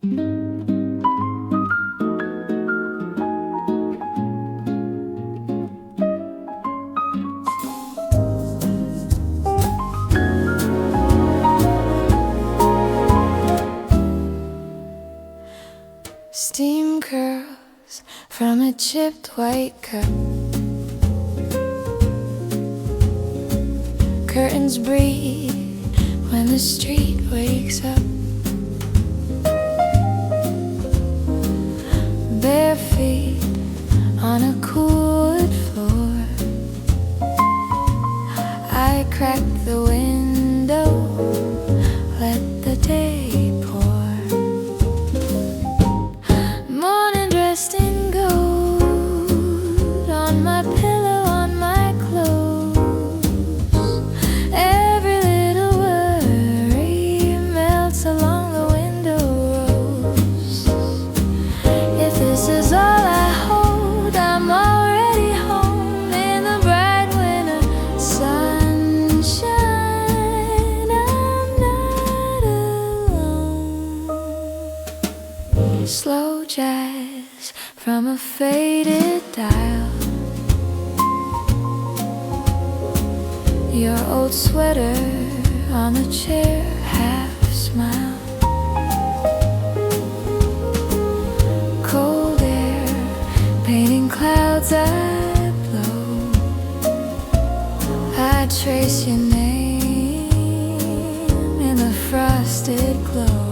Steam curls from a chipped white cup. Curtains breathe when the street wakes up. Bare feet on a cool wood floor. I crack the window, let the day pour. Morning dressed in gold, on my pillow, on my clothes. Every little worry melts along the window rows. If this is all I hold, I'm already home in the bright winter sunshine. I'm not alone. Slow jazz from a faded dial. Your old sweater on the chair, half smile. Cold air painting clouds I blow. I trace your name in the frosted glow.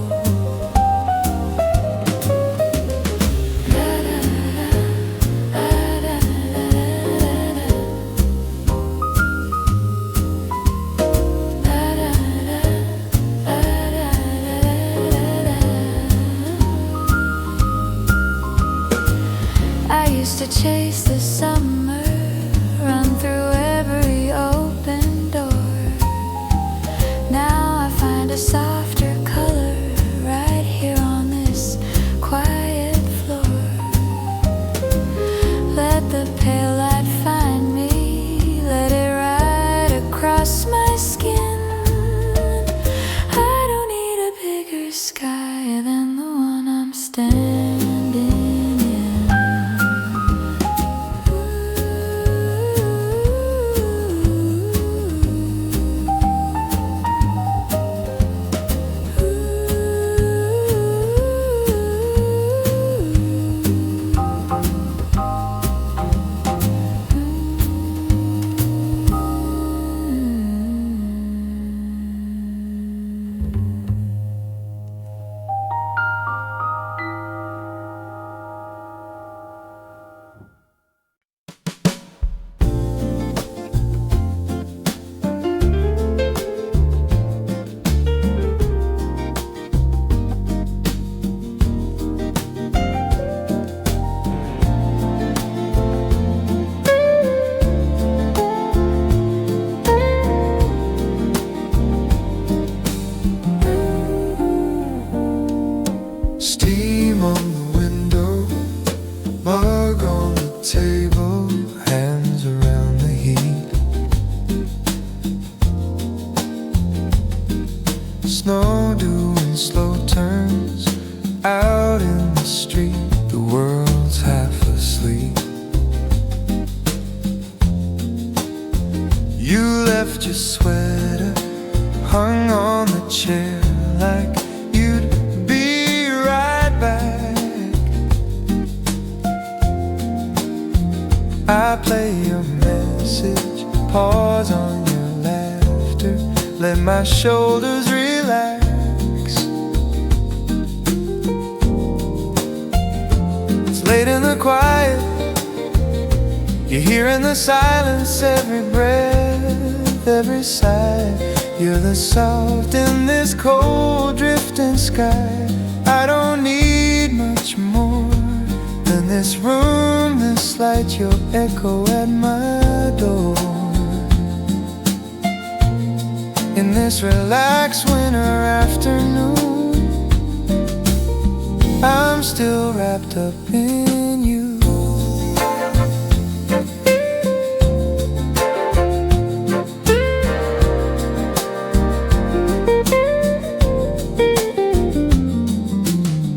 I used to chase the summer, run through every open door. Now I find a softer color right here on this quiet floor. Let the pale light find me, let it ride across my skin. I don't need a bigger sky than the one I'm standing in. Steam on the window, mug on the table, hands around the heat. Snow doing slow turns out in the street. The world's half asleep. You left your sweater hung on the chair like you'd be right back. I play your message, pause on your laughter, let my shoulders relax. It's late in the quiet, you're hearing the silence, every breath, every sigh. You're the salt in this cold drifting sky. I don't need much more than this room, this light, your echo at my door. In this relaxed winter afternoon, I'm still wrapped up in you.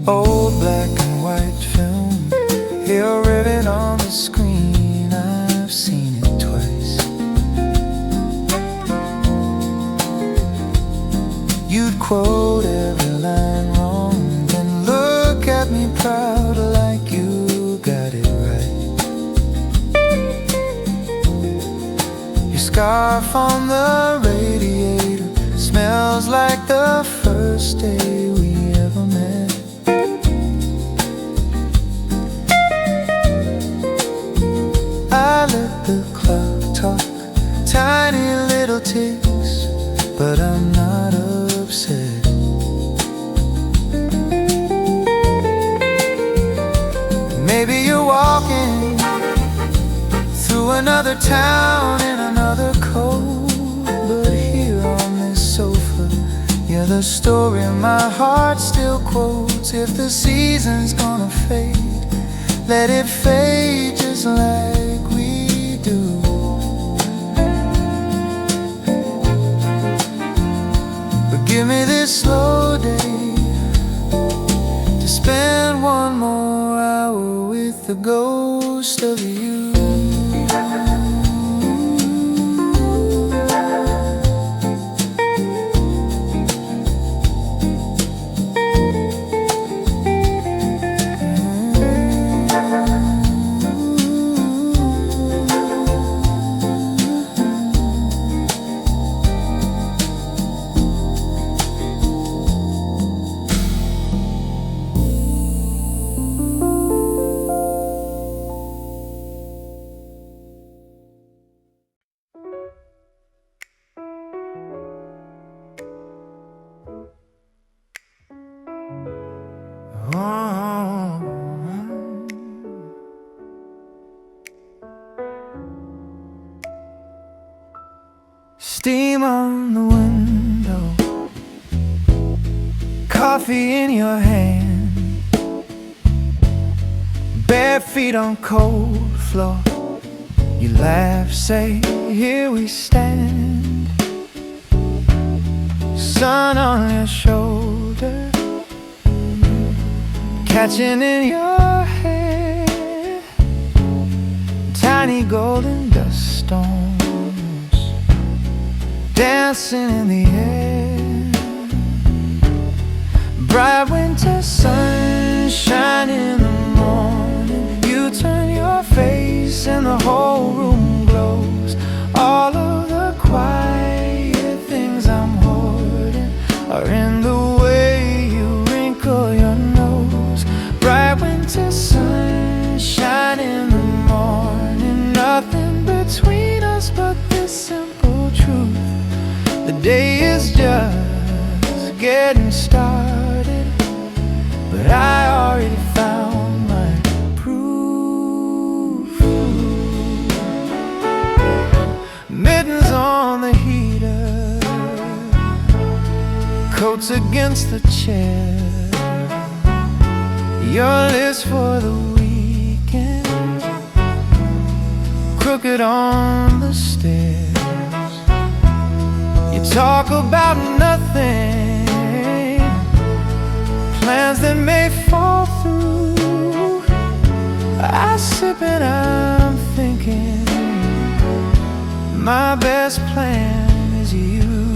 Old black and white film, here rivet on the screen. I've seen it twice. You'd quote every line wrong, then look at me proud like you got it right. Your scarf on the radiator smells like the first day we ever met. I let the clock talk, tiny little ticks, but I'm not upset. Maybe you're walking through another town in another coat, but here on this sofa, you're the story my heart still quotes. If the season's gonna fade, let it fade just like we do. But give me this slow day to spend one more hour with the ghost of you. Steam on the window, coffee in your hand, bare feet on cold floor. You laugh, say, here we stand. Sun on your shoulder, catching in your hair, tiny golden dust storms dancing in the air. Bright winter sunshine in the morning. You turn your face and the whole room glows. All of the quiet things I'm hoarding are in the way you wrinkle your nose. Bright winter sunshine in the morning. Nothing between us but this simple truth. The day is just getting started, but I already found my proof. Mittens on the heater, coats against the chair. Your list for the weekend, crooked on the stairs. You talk about nothing, plans that may fall through. I sip and I'm thinking, my best plan is you.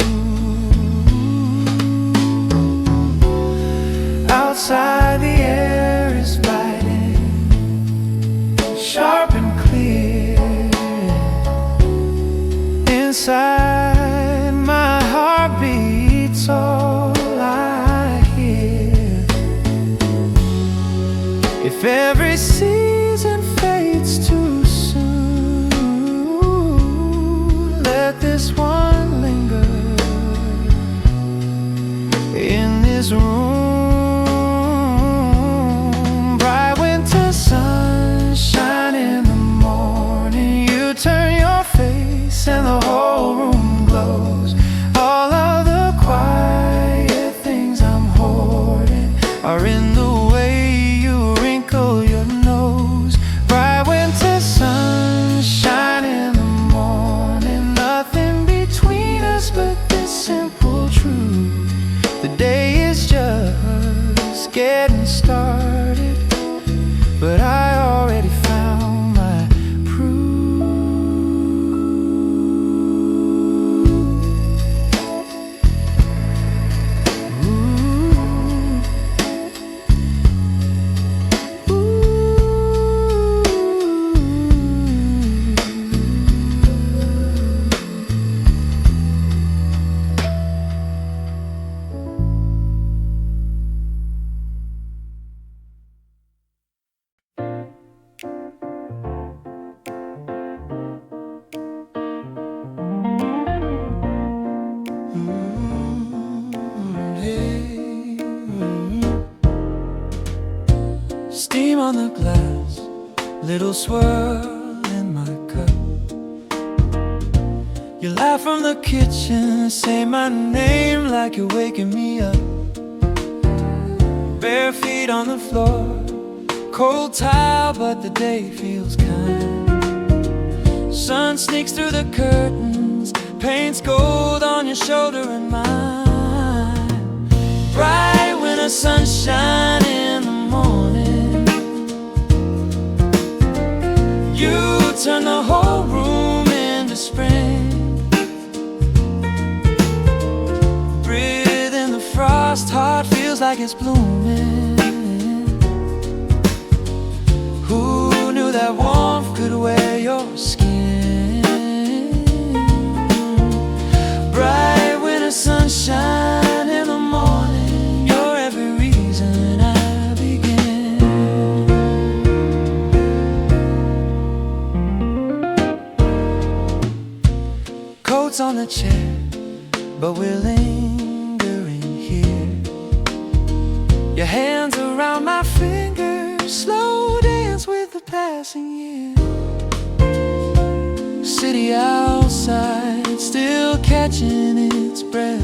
Outside the air is biting, sharp and clear. Inside my heart beats all I hear. If every season fades too soon, let this one linger in this room. Bright winter sunshine in the morning. You turn your face and the whole room glows. All of the quiet things I'm hoarding are in the way you wrinkle your nose. Bright winter sunshine in the morning. Nothing between us but this simple truth. The day is just started, but I already found my proof. Steam on the glass, little swirl in my cup. You laugh from the kitchen, say my name like you're waking me up. Bare feet on the floor, cold tile, but the day feels kind. Sun sneaks through the curtains, paints gold on your shoulder and mine. Bright winter sunshine in the morning. You turn the whole room into spring. Breathe in the frost, heart feels like it's blooming. Who knew that warmth could wear your skin? Bright winter sunshine in the morning. You're every reason I begin. Coats on the chair, but we're lingering here. Your hands around my fingers, slow dance with the passing year. City outside, still catching its breath.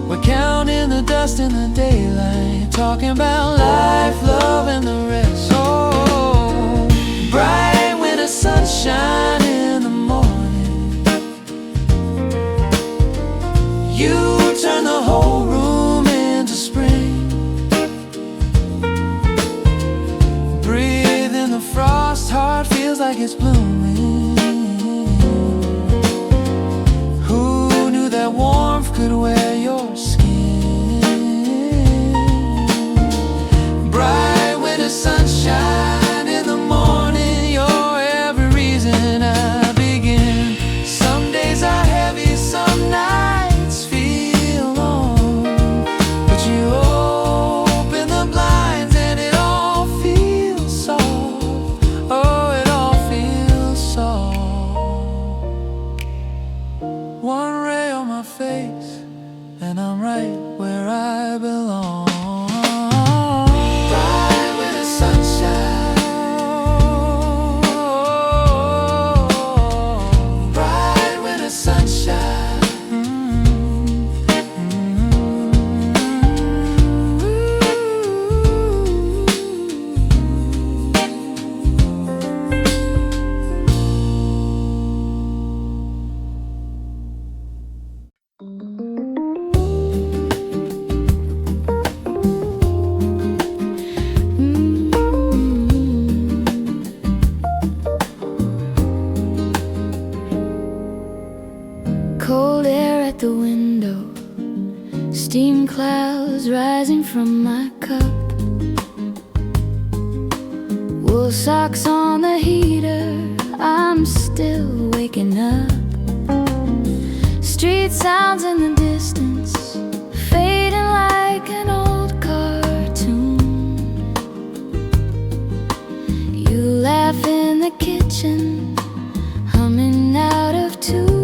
We're counting the dust in the daylight, talking about life, love, and the rest. Oh, bright winter sunshine in the morning. You turn the whole room into spring. Breathe in the frost, heart feels like it's blooming. Who knew that warmth could wear your skin? Bright winter sunshine in the morning. You're every reason I begin. Some days are heavy, some nights feel long, but you open the blinds and it all feels soft. Oh, it all feels soft. One ray on my face and I'm right where I belong. Bright winter sunshine. Bright winter sunshine. Cold air at the window, steam clouds rising from my cup. Wool socks on the heater, I'm still waking up. Street sounds in the distance, fading like an old cartoon. You laugh in the kitchen, humming out of tune.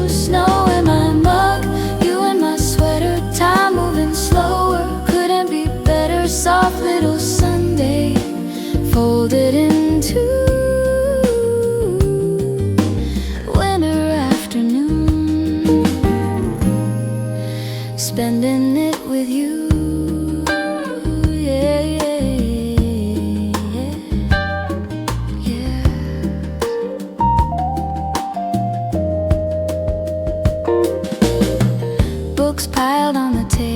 Snow in my mug, you in my sweater, time moving slower. Couldn't be better, soft little Sunday, folded in two. Winter afternoon, spending it with you. Yeah, yeah, yeah, yeah. Books piled on the table,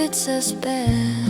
fits us best.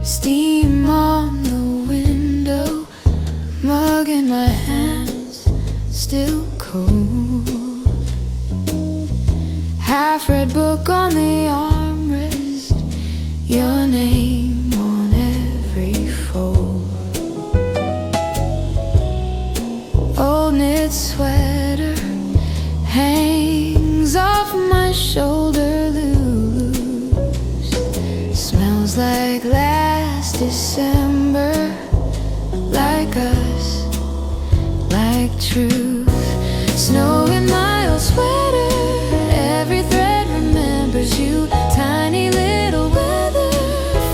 Steam on the window, mug in my hands, still cold. Half-read book on the armrest, your name on every fold. Old knit sweater hangs off my shoulder loose. Smells like last December, like us, like truth. Snow in my old sweater, every thread remembers you. Tiny little weather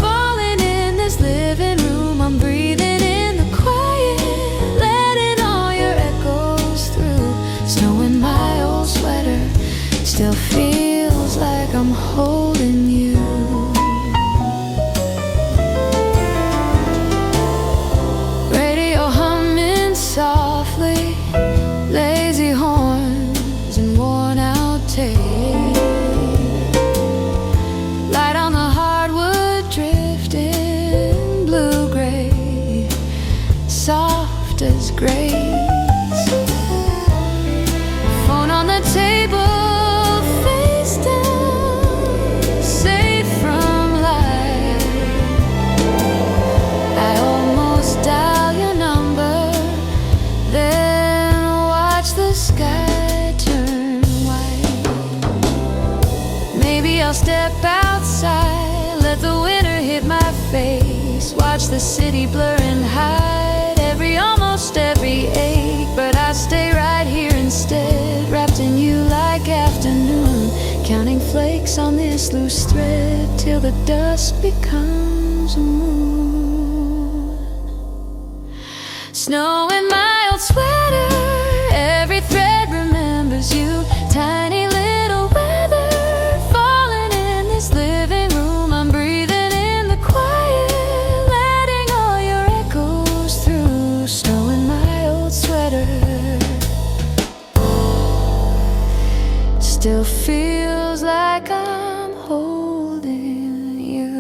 falling in this living room. I'm breathing in the quiet, letting all your echoes through. Snow in my old sweater still feels like I'm holding you. Radio humming softly, lazy horns and worn out tape. Light on the hardwood drifting blue-gray, soft as grapes. Phone on the table, face down, safe from life. I almost dial your number, then watch the sky turn white. Maybe I'll step outside, let the winter hit my face. Watch the city blur and hide almost every ache. But I stay right here instead, wrapped in you like afternoon, counting flakes on this loose thread till the dust becomes a moon. Snow in my old sweater, every thread remembers you. Tiny little weather falling in this living room. I'm breathing in the quiet, letting all your echoes through. Snow in my old sweater still feels like I'm holding you.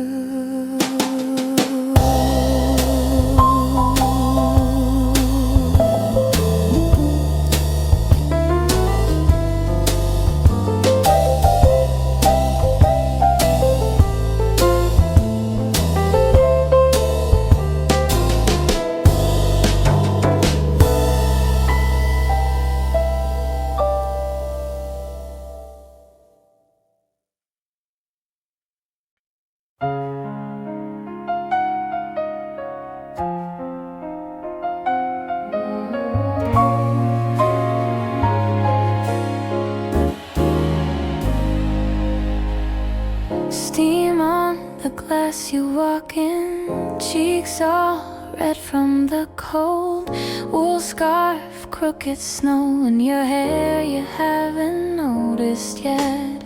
Steam on the glass you walk in, cheeks all red from the cold. Wool scarf, crooked snow in your hair you haven't noticed yet.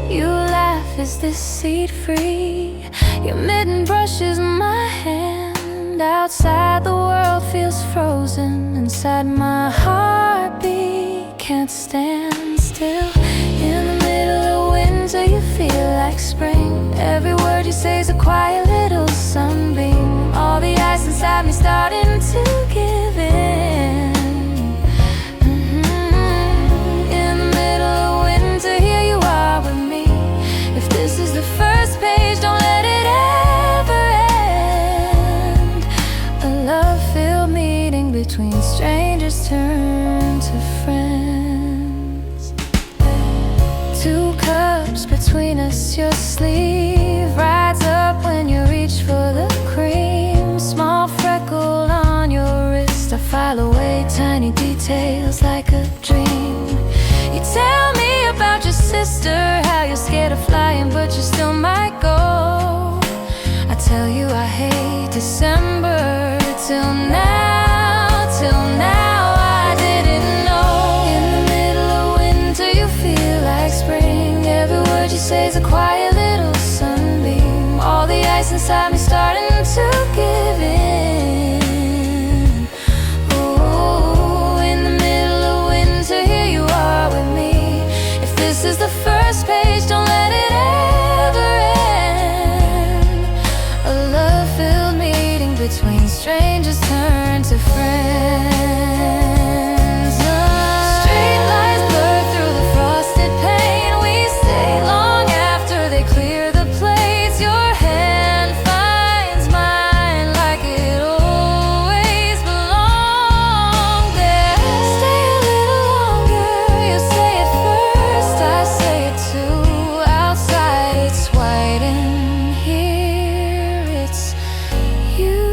You laugh, is this seat free? Your mitten brushes my hand. Outside the world feels frozen. Inside my heartbeat can't stand still. In the middle of winter you feel like spring. Every word you say is a quiet little sunbeam. All the ice inside me starting to give in. In the middle of winter, here you are with me. If this is the first page, don't let it ever end. A love-filled meeting between strangers turn to friends. 2 cups between us, your sleeve rides up when you reach for the cream. Small freckle on your wrist, I file away tiny details like a dream. You tell me about your sister, how you're scared of flying but you still might go. I tell you I hate December. Till now I didn't know. In the middle of winter you feel like spring. Every word you say is a quiet little sunbeam. All the ice inside me starting to give in. Oh, in the middle of winter, here you are with me. If this is the first page, don't let it ever end. A love-filled meeting between strangers turn to friends. Street lights blur through the frosted pane. We stay long after they clear the plates. Your hand finds mine like it always belonged there. Stay a little longer, you say it first, I say it too. Outside it's white and here it's you.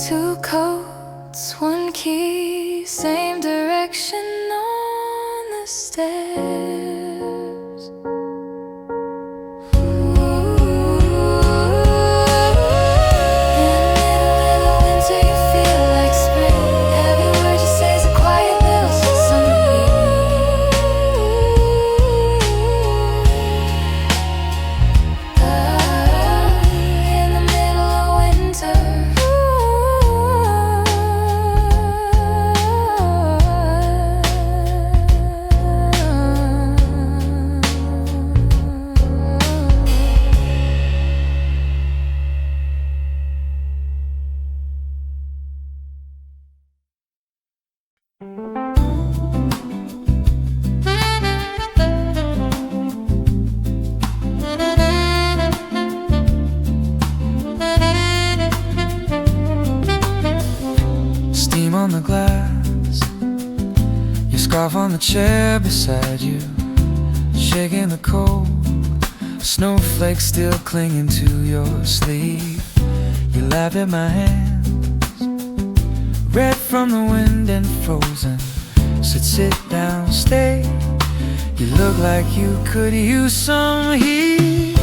2 coats, 1 key, same direction on the stairs. In the middle of winter you feel like spring. Every word you say is a quiet little sunbeam. In the middle of winter. Steam on the glass, your scarf on the chair beside you, shaking the cold, snowflakes still clinging to your sleeve. You laugh at my hands, red from the wind and frozen. Said sit down, stay. You look like you could use some heat.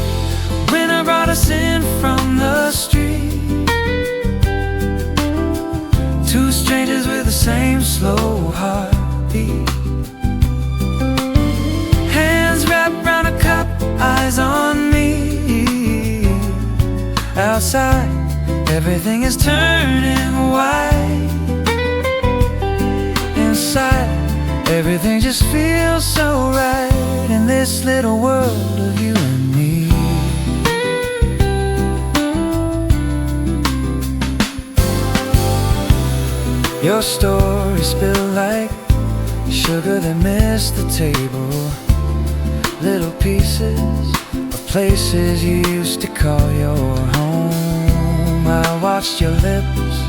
Winter brought us in from the street. 2 strangers with the same slow heartbeat. Hands wrapped round a cup, eyes on me. Outside, everything is turning white. Inside, everything just feels so right. In this little world of you and me. Your story spilled like sugar that missed the table. Little pieces of places you used to call your home. I watched your lips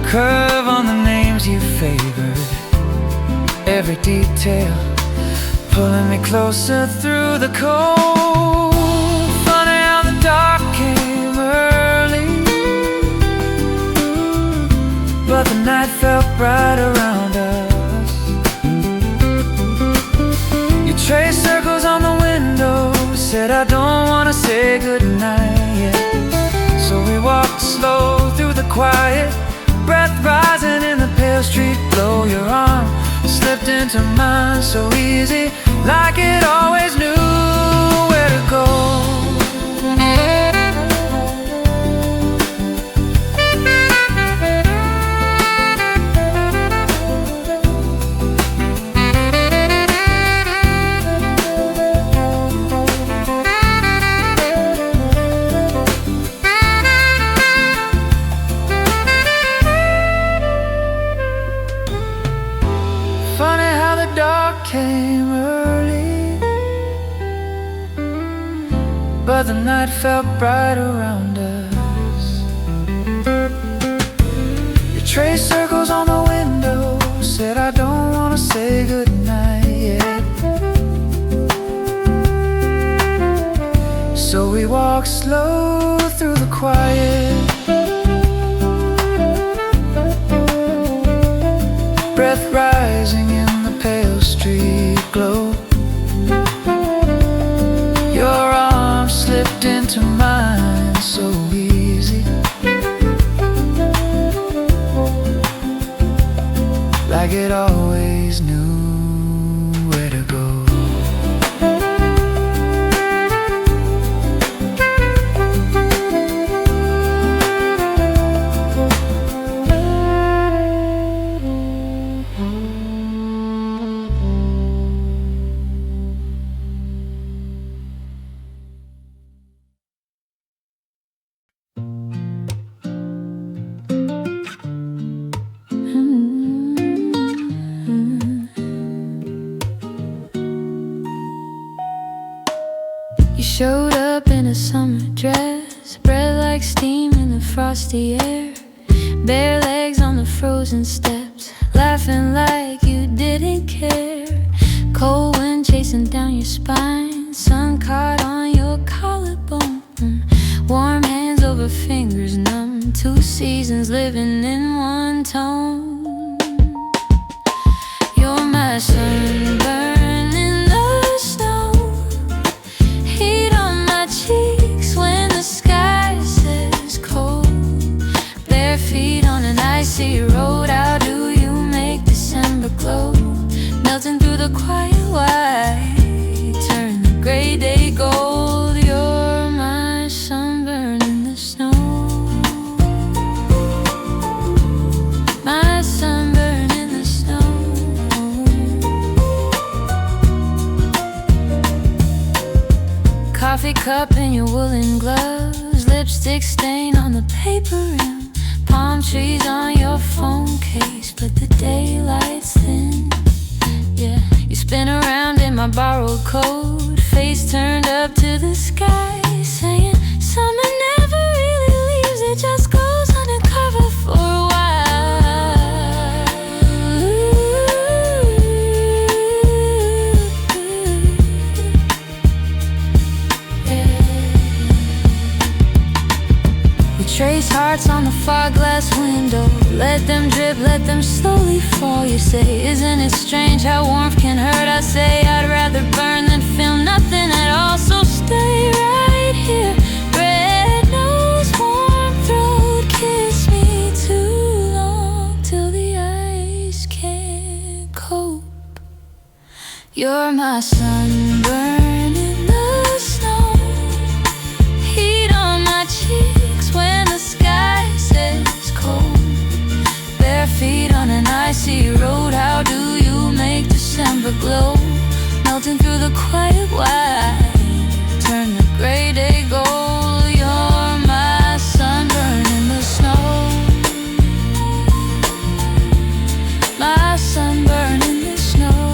curve on the names you favored. Every detail pulling me closer through the cold. Funny how the dark came early, but the night felt bright around us. You traced circles on the window, said I don't wanna say goodnight yet. So we walked slow through the quiet, breath rising in the pale street glow. Your arm slipped slipped into mine so easy, like it always knew where to go. Came early, but the night felt bright around us. You traced circles on the window, said I don't want to say goodnight yet. So we walked slow through the quiet, breath rising in pale street glow. Your arm slipped into mine so easy, like it always knew where to go. Showed up in a summer dress, breath like steam in the frosty air, bare legs on the frozen steps, laughing like you didn't care. Cold wind chasing down your spine, sun caught on your collarbone, warm hands over fingers numb, two seasons living in one tone. You're my sunburn cheeks when the sky says cold, bare feet on an icy road. How do you make December glow? Melting through the quiet white, turn the gray day gold. You're my sunburn in the snow, my sunburn in the snow. Coffee cup in your woolen gloves, lipstick stain on the paper rim, palm trees on your phone case, but the daylight's thin. Yeah, you spin around in my borrowed coat, face turned up to the sky, saying summer never really leaves, it just goes undercover for a while. Trace hearts on the fog glass window, let them drip, let them slowly fall. You say, isn't it strange how warmth can hurt? I say, I'd rather burn than feel nothing at all. So stay right here, red nose, warm throat, kiss me too long till the ice can't cope. You're my sunburn in the snow, heat on my cheeks when the sky says cold, bare feet on an icy road. How do you make December glow? Melting through the quiet white, turn the gray day gold. You're my sunburn in the snow, my sunburn in the snow.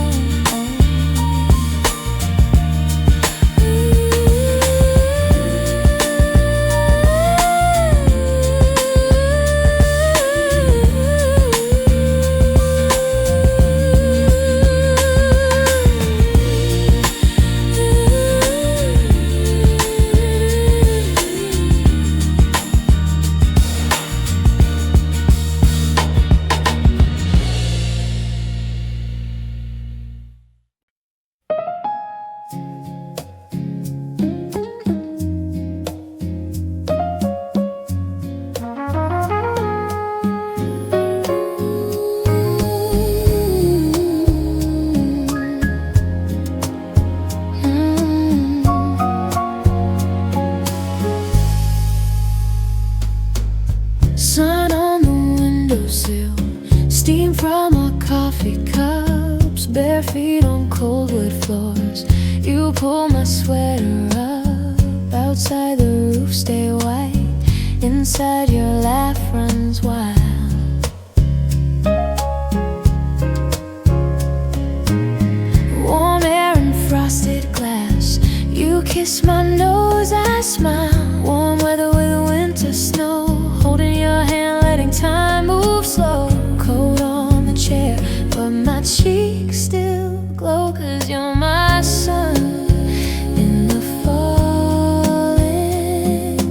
Steam from our coffee cups, bare feet on cold wood floors. You pull my sweater up, outside the roof stay white, inside your laugh runs wild. Warm air and frosted glass, you kiss my nose, I smile. Warm weather with winter snow, holding your hand, letting time move slow. Cold on the chair, but my cheeks still glow, 'cause you're my sun in the falling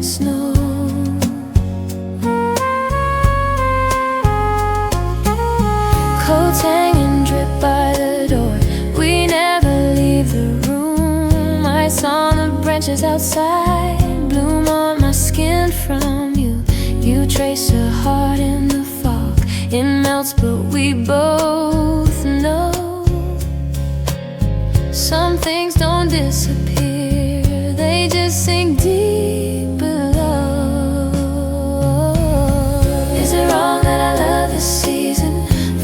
snow. Coats hanging, drip by the door, we never leave the room. Ice on the branches outside, bloom on my skin from you. You trace a heart in the fog, it melts but we both know some things don't disappear, they just sink deep below. Is it wrong that I love this season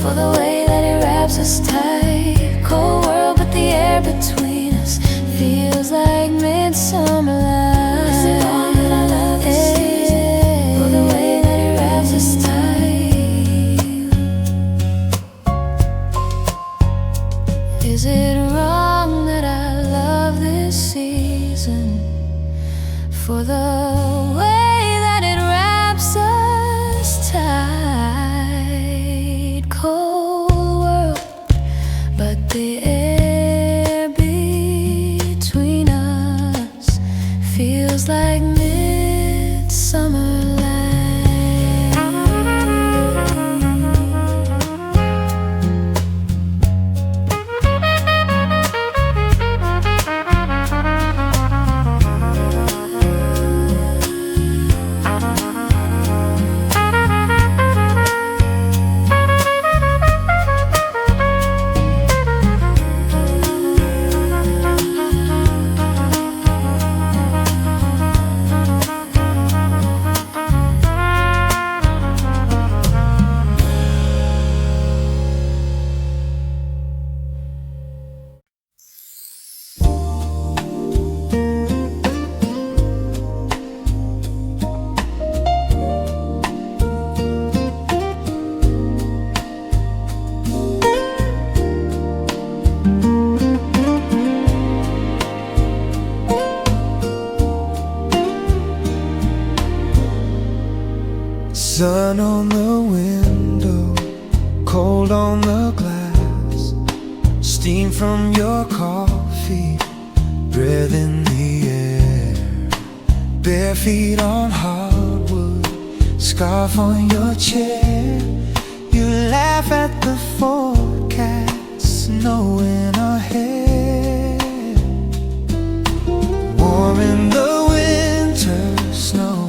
for the way that it wraps us tight? Cold world but the air between us feels like midsummer light. Is it wrong that I love this season for the way that it wraps us tight? Is it wrong that I love this season for the way that it wraps us tight? Cold world, but the air between us feels like midsummer light. Sun on the window, cold on the glass, steam from your coffee, breath in the air, bare feet on hardwood, scarf on your chair. You laugh at the forecast, snow in our hair, warm in the winter snow.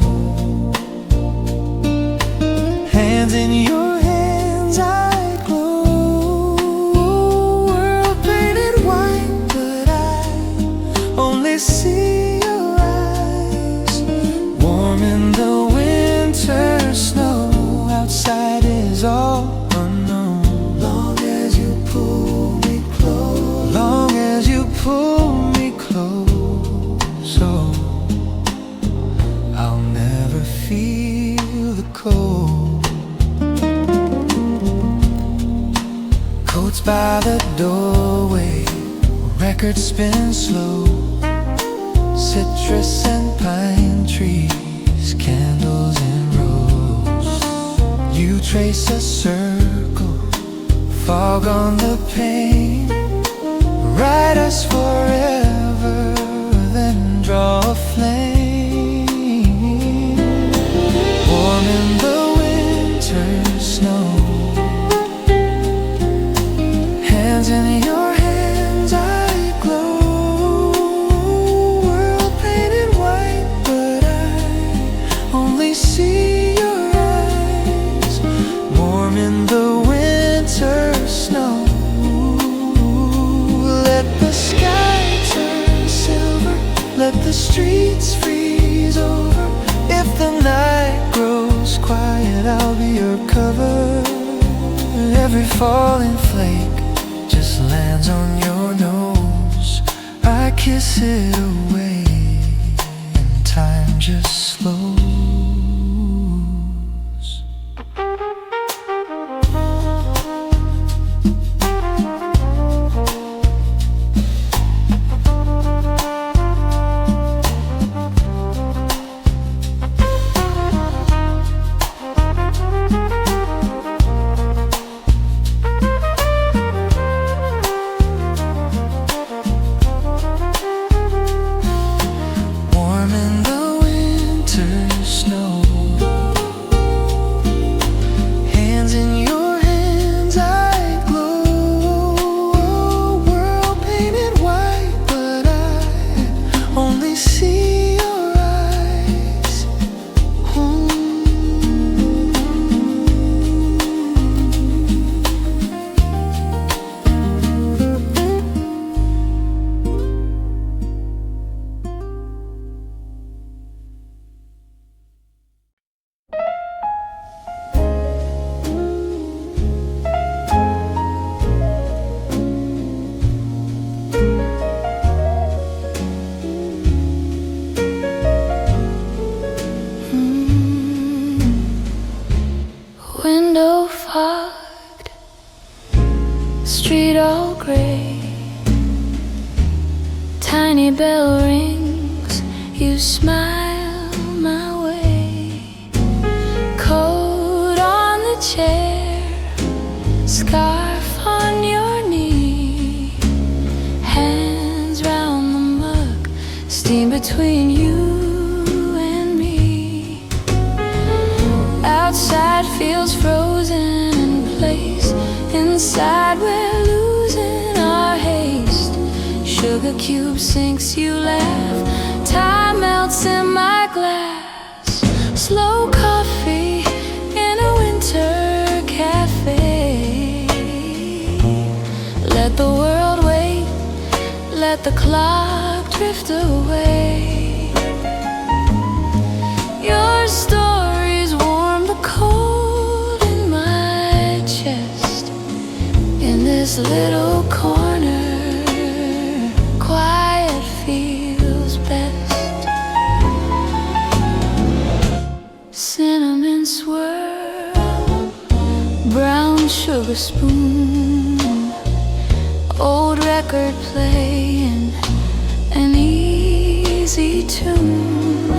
Hands in your hands, I glow. World painted white, but I only see your eyes. Warm in the winter snow, outside is all unknown. Long as you pull me close, long as you pull me close, oh, I'll never feel the cold. Coats by the doorway, records spin slow, citrus and pine trees, candles in rows. You trace a circle, fog on the pane, write us forever, then draw a flame. Warm in the winter snow, hands in your hands, I glow. World painted white, but I only see your eyes. Warm in the winter snow, let the sky turn silver, let the streets freeze over. If the night grows quiet, I'll be your cover. every falling flake just lands on your nose. I kiss it away and time just slows. Street all gray, tiny bell rings, you smile my way. Coat on the chair, scarf on your knee, hands round the mug, steam between you and me. Outside feels frozen in place, inside we're losing our haste. Sugar cube sinks, you laugh, time melts in my glass. Slow coffee in a winter cafe. Let the world wait, let the clock drift away. Your stories warm the cold in my chest. In this little corner, quiet feels best. Cinnamon swirl, brown sugar spoon, old record playing an easy tune.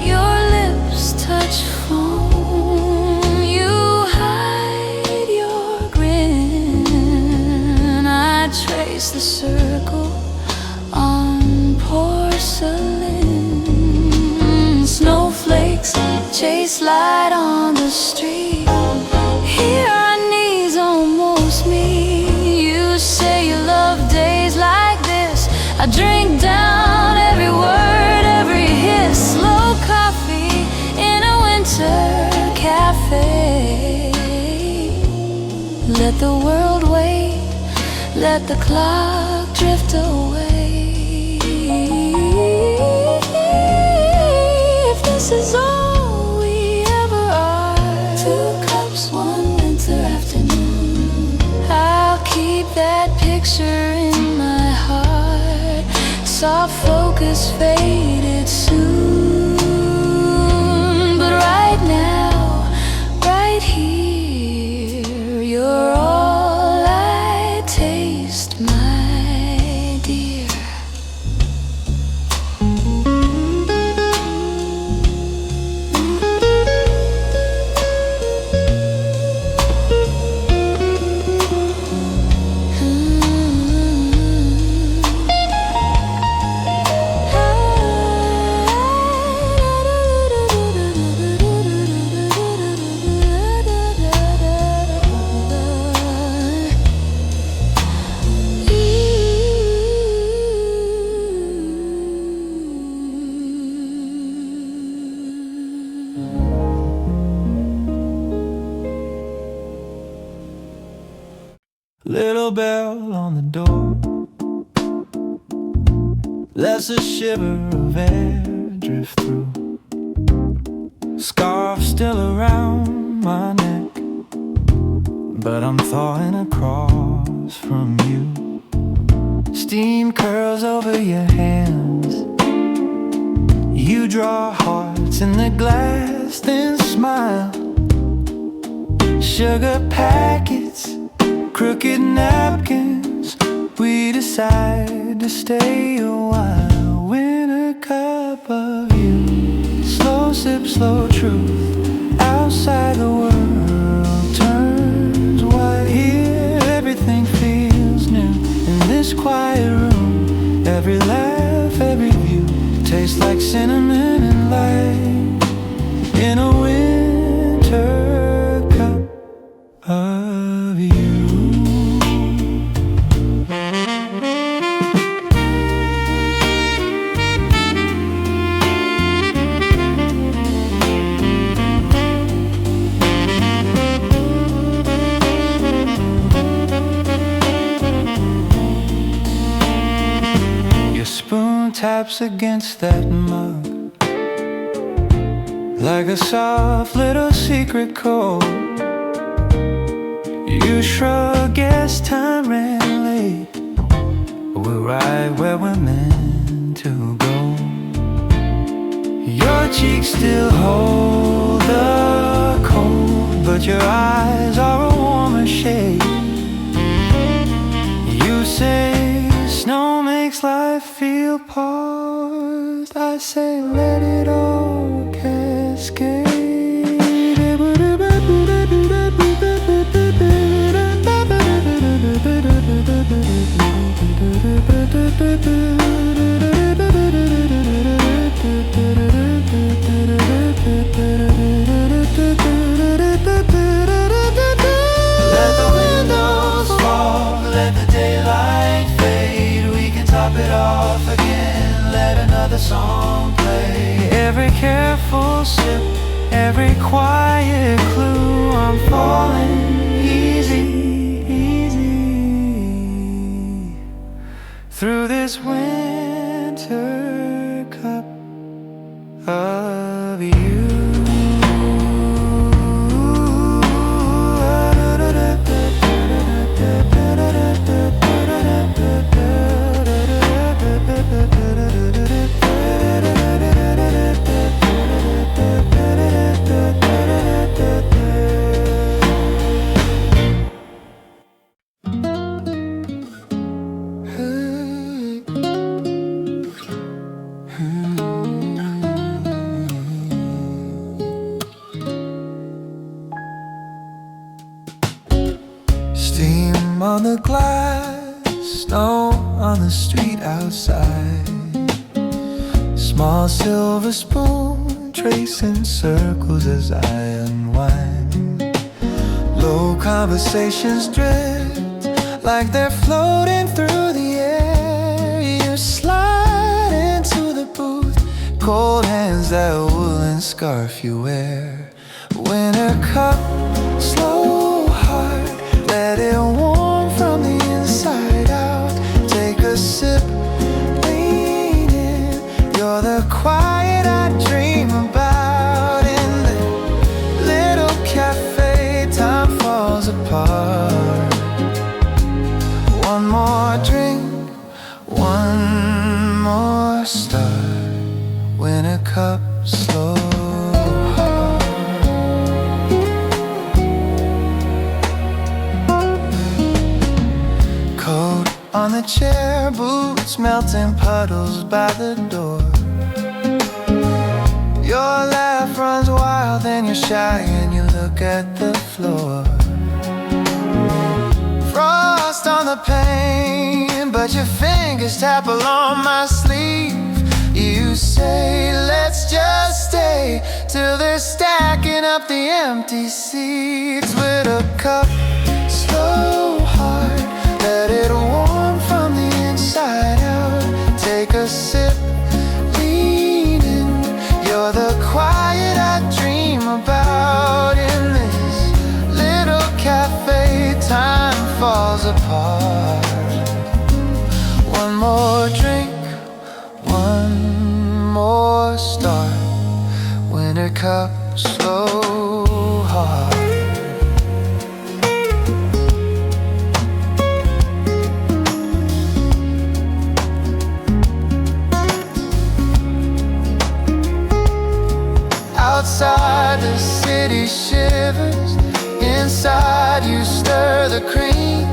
Your lips touch foam, you hide your grin. I trace the circle on porcelain. Snowflakes chase light on the street. Here our knees almost meet. You say you love days like this. I drink down every word, every hiss. Slow coffee in a winter cafe. Let the world wait, let the clock drift away. If this is all we ever are, 2 cups, 1 winter afternoon, I'll keep that picture in my heart. Soft focus faded soon, but right now, right here, you're all I taste, my dear. Little bell on the door lets a shiver of air drift through. Scarf still around my neck, but I'm thawing across from you. Steam curls over your hands. You draw hearts in the glass, then smile. Sugar packets, crooked napkins. We decide to stay a while. Win a cup of you. Slow sip, slow truth. Outside the world turns white. Here everything feels new. In this quiet room, every laugh, every view tastes like cinnamon and light. In a winter cup of you. Your spoon taps against that mug like a soft little secret code. You shrug as time ran late. We're right where we're meant to go. Your cheeks still hold the cold, but your eyes are a warmer shade. You say snow makes life feel paused. I say let it all cascade. Let the windows fall, let the daylight fade. We can top it off again, let another song play. Every careful sip, every quiet clue, I'm falling easy, easy through this winter cup of you. Steam on the glass, snow on the street outside. Small silver spoon tracing circles as I unwind. Low conversations drift like they're floating through the air. You slide into the booth, cold hands, that woolen scarf you wear. Winter cup, slow heart, let it warm from the inside out. Take a sip, lean in. You're the quiet I dream about. In the little cafe, time falls apart. One more drink, one more start. Winter cup, slow heart. Coat on the chair, boots melting puddles by the door. Your laugh runs wild, then you're shy and you look at the floor. Frost on the pane, but your fingers tap along my sleeve. You say, let's just stay till they're stacking up the empty seats. With a cup, slow heart, let it warm from the inside out. Take a sip, lean in. You're the quiet I dream about. In this little cafe, time falls apart. One more drink, one more start. Winter cup, slow heart. shivers inside. You stir the cream.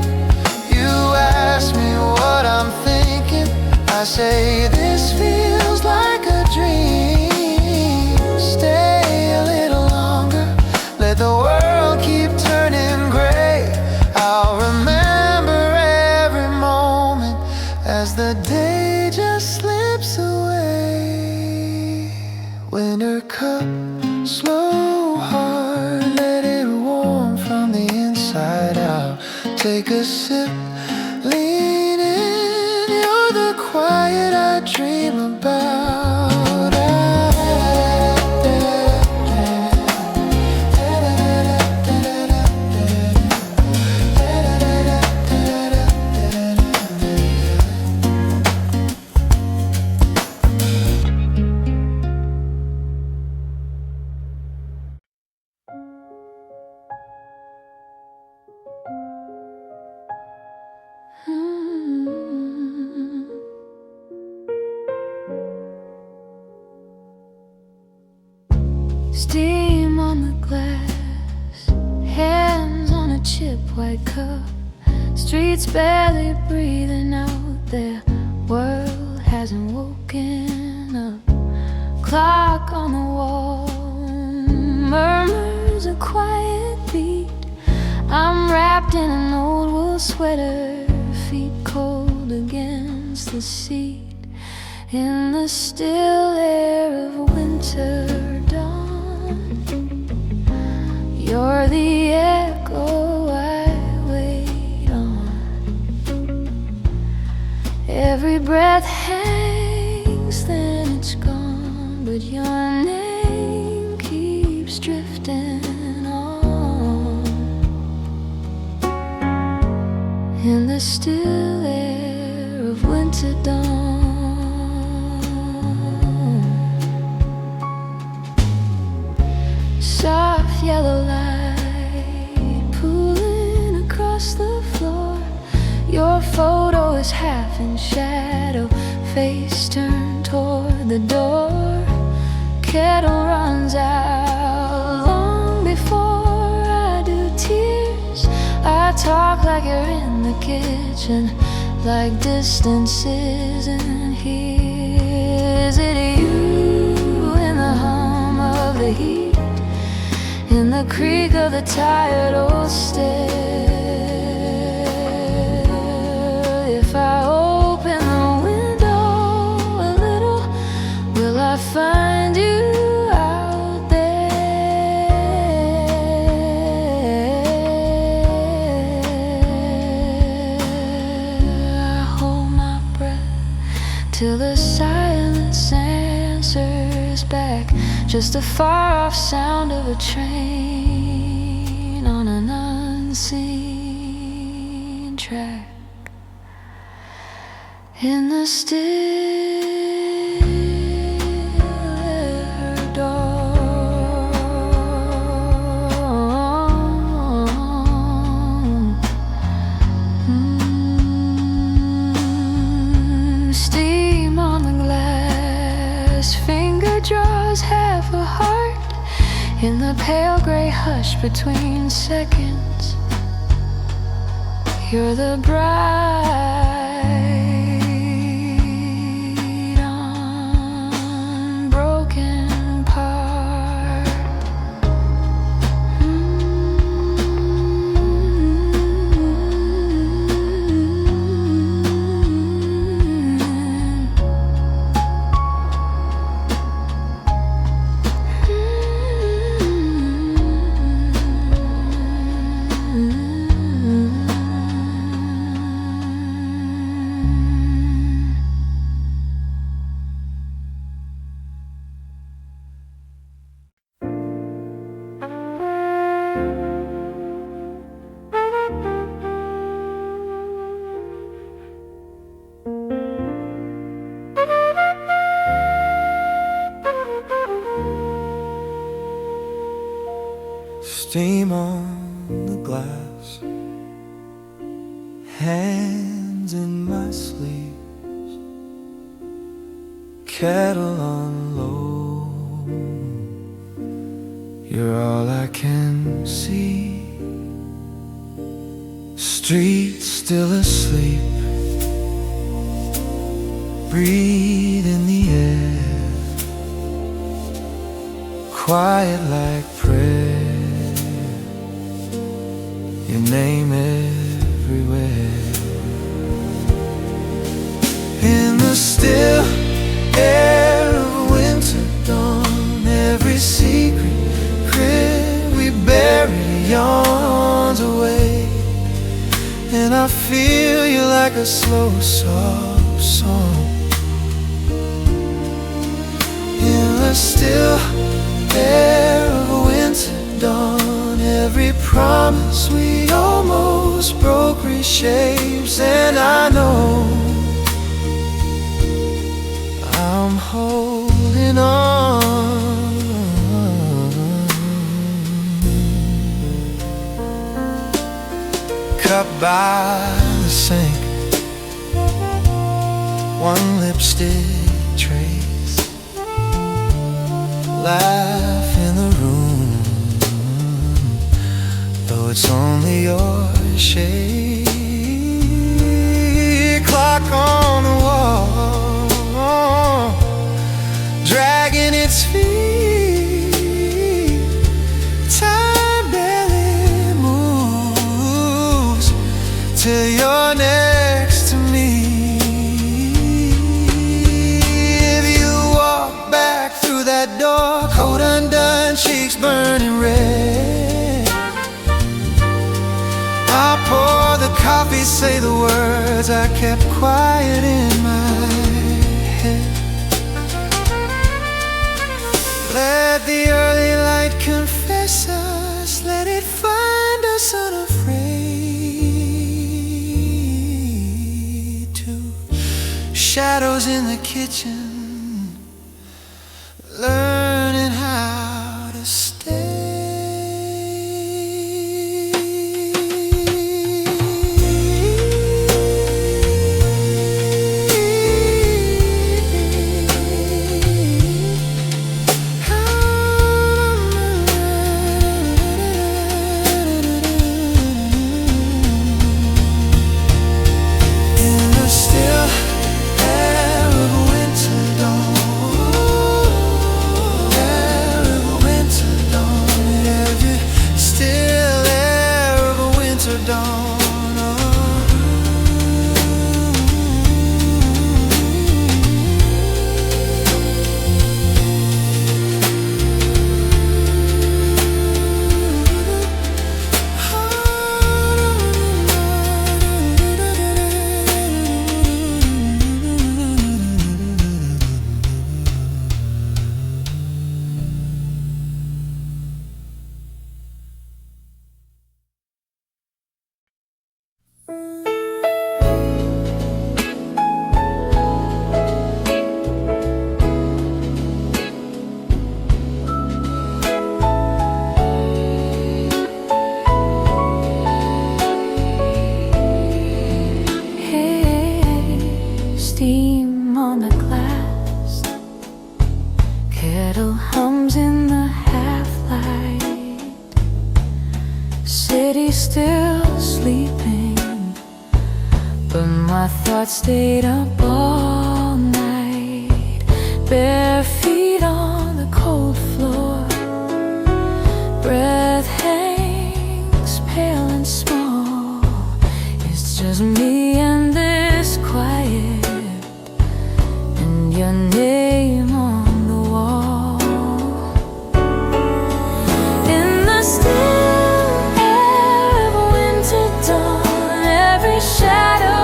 You ask me what I'm thinking. I say this feels like a dream. Stay a little longer. Let the world keep turning gray. I'll remember every moment as the day just slips away. Winter cup, slow heart, let it warm from the inside out. Take a sip, lean in, you're the quiet I dream about. Steam on the glass, hands on a chip white cup. Streets barely breathing out, their world hasn't woken up. Clock on the wall murmurs a quiet beat. I'm wrapped in an old wool sweater, feet cold against the seat. In the still air of winter dawn, you're the echo I wait on. Every breath hangs, then it's gone, but your name keeps drifting on. In the still air of winter dawn, soft yellow light pooling across the floor. Your photo is half in shadow, face turned toward the door. Kettle runs out long before I do. Tears, I talk like you're in the kitchen, like distance isn't here. Is it you in the hum of the heat, in the creak of the tired old stair? If I open the window a little, will I find you out there? I hold my breath till the silence answers back, just the far-off sound of a train on an unseen track. In the still air dawn, steam on the glass, finger draws half a heart in the pale gray hush between seconds. You're the bride unbroken part. Steam on the glass, hands in my sleeves, kettle on low. You're all I can see. Streets still asleep. Breathe in the air. Quiet like prayer. Your name everywhere. In the still air of winter dawn, every secret we bury yawns away, and I feel you like a slow, soft song. In the still air of a winter dawn, every promise we almost broke reshapes, and I know I'm holding on. Cup by the sink, one lipstick trace, laugh in the room, though it's only your shade. Clock on the wall, dragging its feet. Till you're next to me. If you walk back through that door, coat undone, cheeks burning red, I'll pour the coffee, say the words I kept quiet in my head. Let the early light confess us, let it find us unafraid. Shadows in the kitchen, learning how to stay. Stayed up all night, bare feet on the cold floor. Breath hangs pale and small. It's just me and this quiet, and your name on the wall. In the still air of a winter dawn, every shadow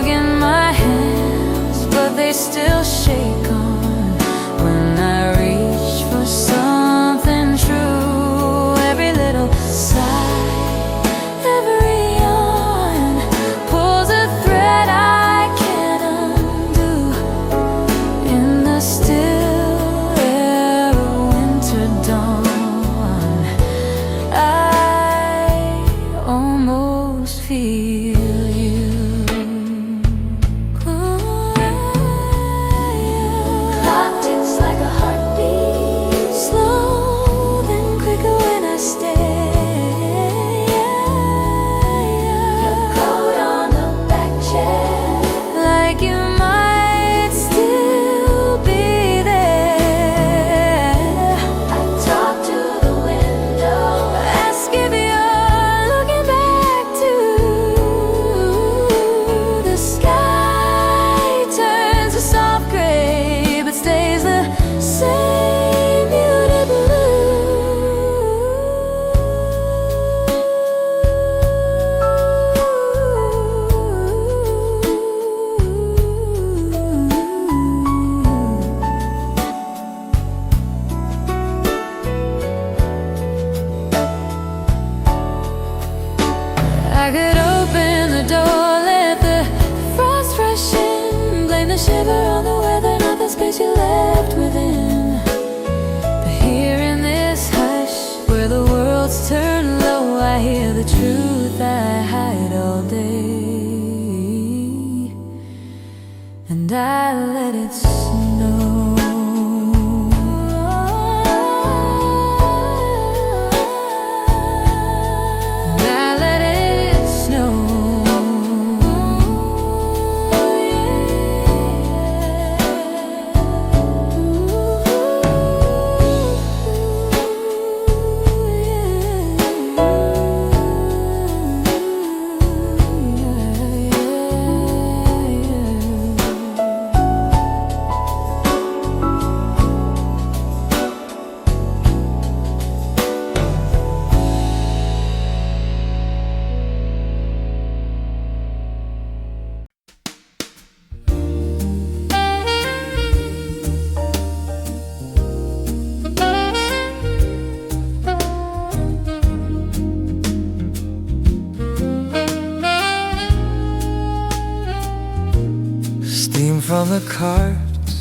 in my hands, but they still shake on when I reach for something true. Every little sigh, I hear the truth I hide all day, and I let it snow. And I let it snow. From the carts,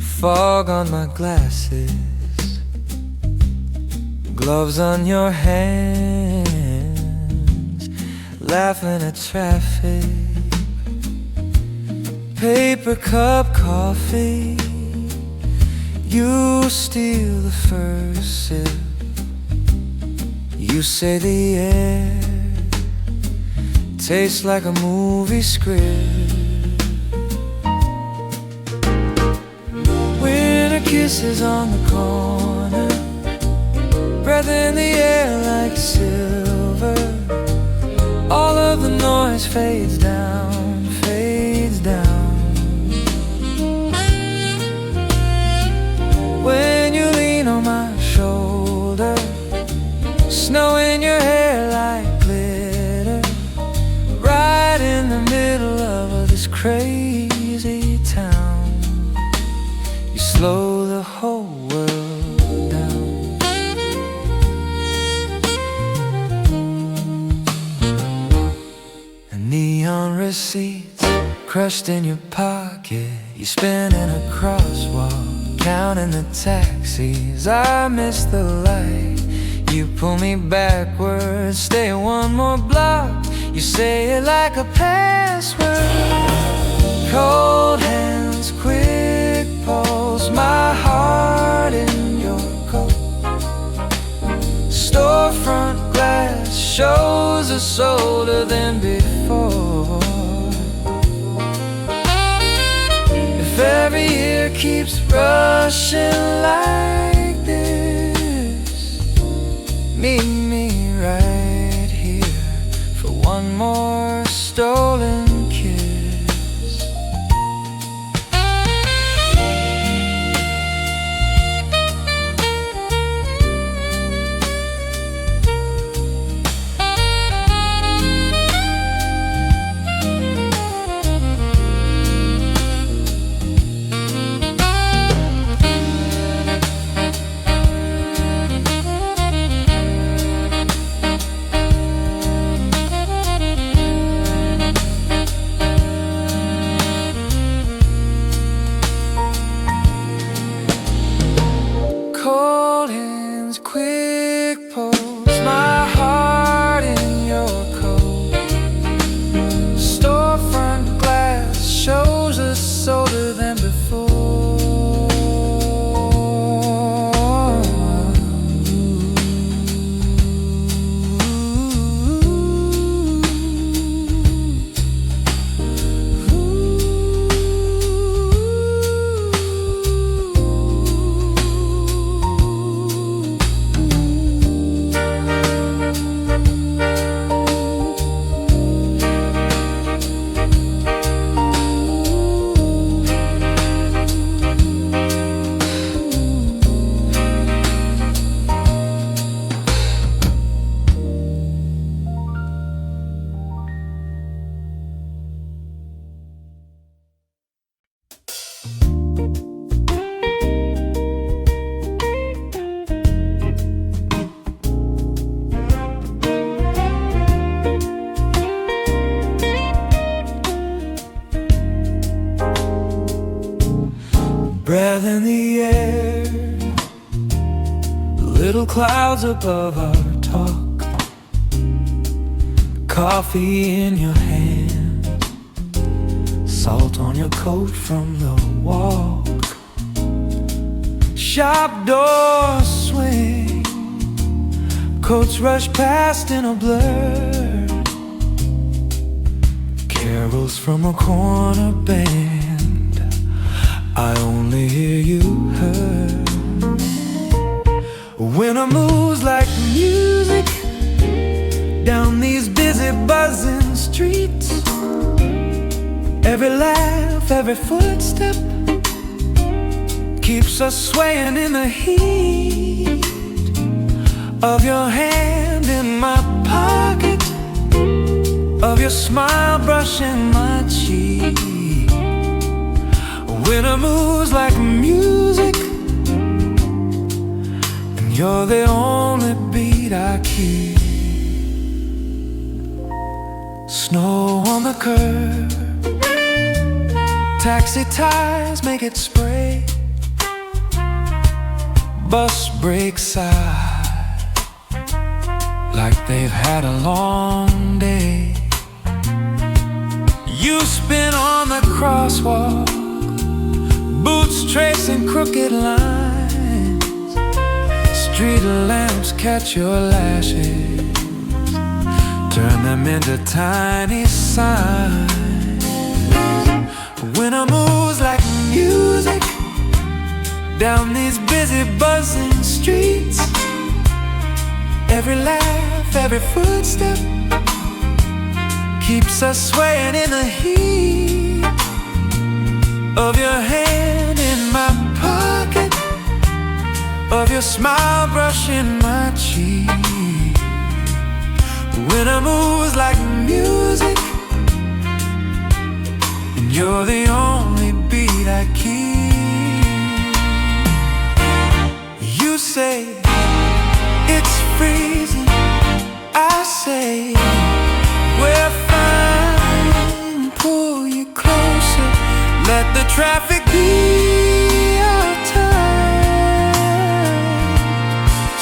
fog on my glasses, gloves on your hands, laughing at traffic, paper cup coffee. You steal the first sip. You say the air tastes like a movie script. Kisses on the corner, breath in the air like silver. All of the noise fades down, fades down. When you lean on my shoulder, snow in your hair like glitter. Right in the middle of this crazy town, you slow the whole world down. And neon receipts crushed in your pocket. You spin in a crosswalk, counting the taxis. I miss the light. You pull me backwards, stay one more block. You say it like a password. Cold hands, quick pulse, my heart in your coat. Storefront glass shows us older than before. If every year keeps rushing like this, meet me right here for one more stolen kiss. Cold hands, quick pulse, my heart in your coat. Storefront glass shows us older than before. Breath in the air, little clouds above our talk, coffee in your hand, salt on your coat from the walk. Shop doors swing, coats rush past in a blur, carols from a corner band, I only hear you heard. Winter moves like music down these busy buzzing streets. Every laugh, every footstep keeps us swaying in the heat of your hand in my pocket, of your smile brushing my cheek. Winter moves like music, and you're the only beat I keep. Snow on the curb, taxi tires make it spray, bus brakes sigh like they've had a long day. You spin on the crosswalk, boots tracing crooked lines, street lamps catch your lashes, turn them into tiny signs. Winter moves like music down these busy buzzing streets. Every laugh, every footstep keeps us swaying in the heat of your hand in my pocket, of your smile brushing my cheek. Winter moves like music, and you're the only beat I keep. You say it's freezing, I say we're fine. Pull you closer, let the traffic be our time.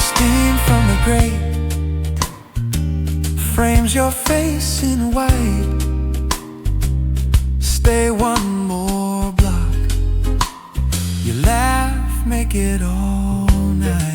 Steam from the grate frames your face in white. Stay one more block, you laugh, make it all night.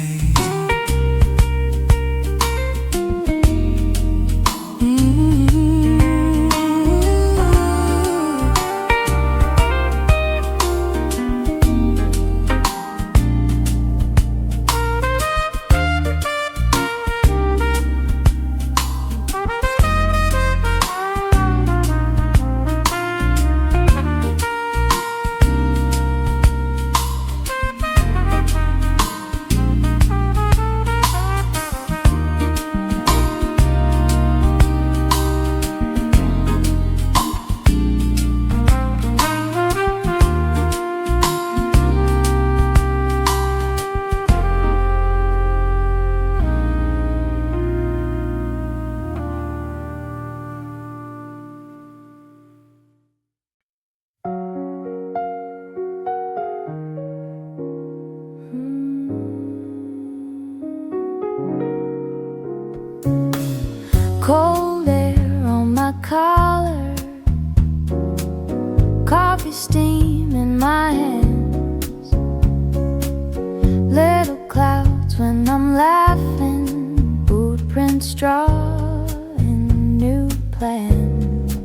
Cold air on my collar, coffee steam in my hands, little clouds when I'm laughing, boot prints drawing new plans,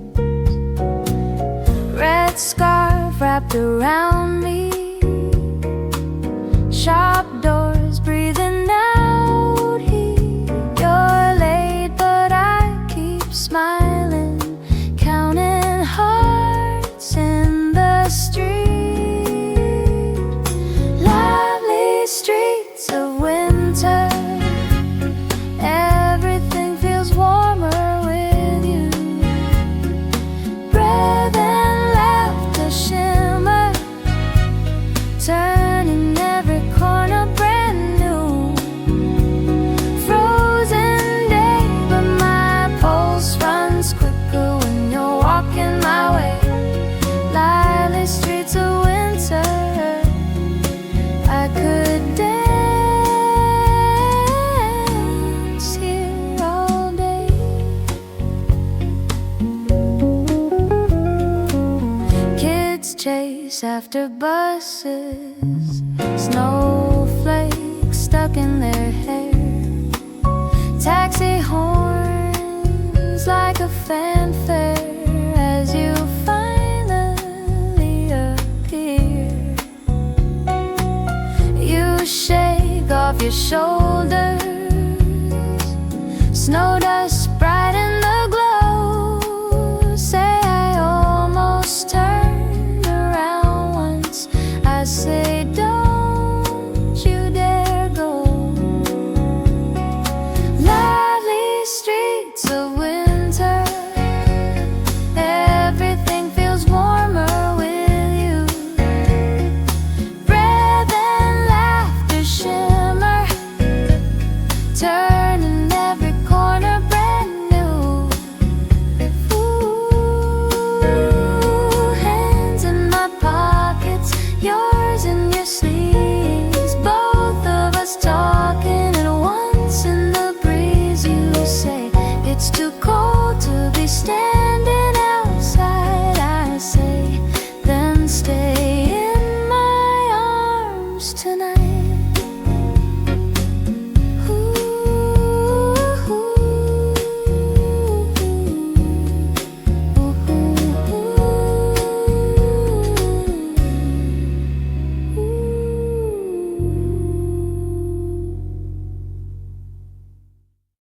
red scarf wrapped around me, shop doors breathing out heat. You're late but I keep smiling, counting hearts in the street. Lively streets of winter, everything feels warmer with you. Breath and laughter shimmer, turning every corner bright. after buses, snowflakes stuck in their hair, taxi horns like a fanfare as you finally appear. You shake off your shoulders, snow dust brighten the glow. Say I almost turned around once. I say don't you dare go. Lively streets of winter, everything feels warmer with you. Breath and laughter shimmer, turning every corner brand new. Ooh, hands in my pockets, yours in your sleeves. Both of us talk